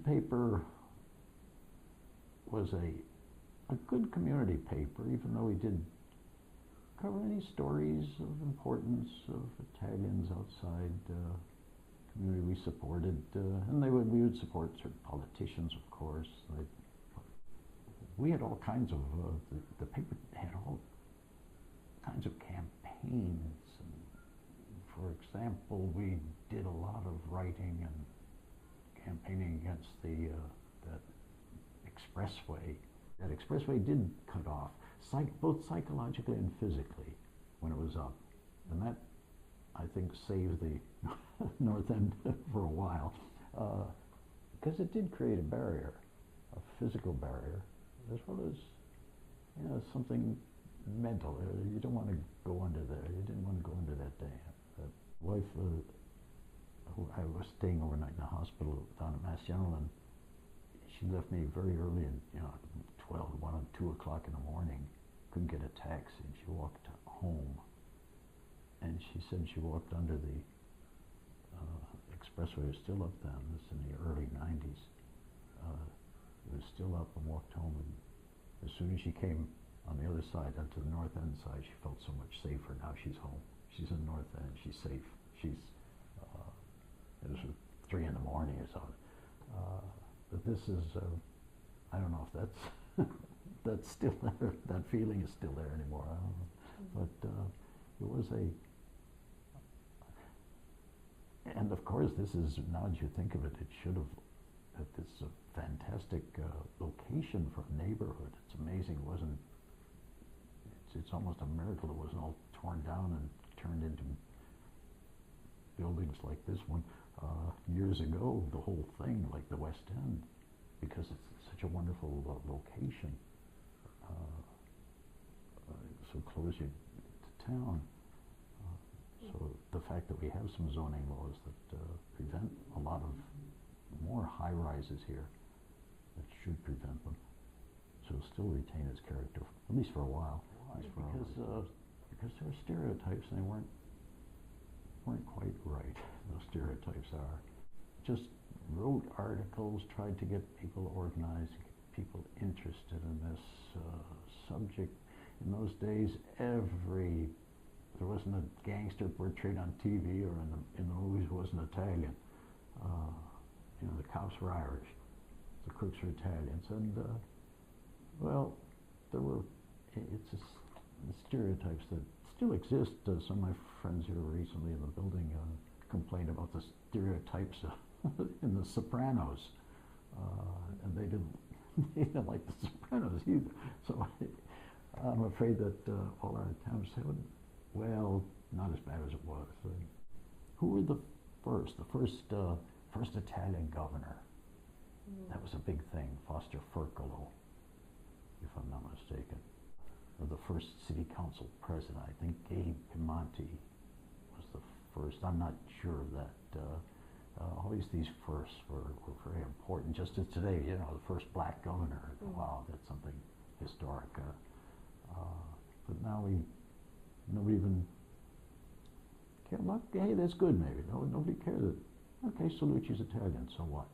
newspaper was a good community paper, even though we didn't cover any stories of importance of Italians outside community we supported, and we would support certain politicians, of course. We had all kinds of, the paper had all kinds of campaigns. And for example, we did a lot of writing and campaigning against that expressway. That expressway did cut off, both psychologically and physically, when it was up. And that, I think, saved the North End for a while, because it did create a barrier, a physical barrier, as well as, something mental. You don't want to go under there. You didn't want to go under that day. That wife, who I was staying overnight in the hospital down at Mass General, and she left me very early, and 12, 1 and 2 o'clock in the morning. Couldn't get a taxi, and she walked home. And she said she walked under the expressway. It was still up then. This in the early 90s. It was still up, and walked home. And as soon as she came on the other side, onto the North End side, she felt so much safer. Now she's home. She's in North End. She's safe. It was 3 in the morning or so. But this is, I don't know if that's that's still there. That feeling is still there anymore. I don't know. But it was and of course, this is, now that you think of it, this is a fantastic location for a neighborhood. It's amazing. It wasn't, it's almost a miracle it wasn't all torn down and turned into buildings like this one. Years ago, the whole thing, like the West End, because it's such a wonderful location, so close to town. So the fact that we have some zoning laws that prevent a lot of more high-rises here, that should prevent them, so it'll still retain its character, at least for a while. Because there are stereotypes, and they weren't quite right. Those stereotypes are. Just wrote articles, tried to get people organized, get people interested in this subject. In those days, there wasn't a gangster portrayed on TV or in the movies wasn't Italian. The cops were Irish, the crooks were Italians, and well, there were stereotypes that still exist. Some of my friends here recently in the building complained about the stereotypes in The Sopranos, and they didn't like The Sopranos either. So I'm afraid that all our attempts said, well, not as bad as it was. Who were the first Italian governor? That was a big thing, Foster Fercolo, if I'm not mistaken. Or the first city council president, I think Gabe Piemonte was the first. I'm not sure of that. Always these firsts were very important. Just as today, the first black governor. Wow, that's something historic. But now nobody even care. Look, hey, that's good. Maybe nobody cares. Okay, Salucci's Italian. So what?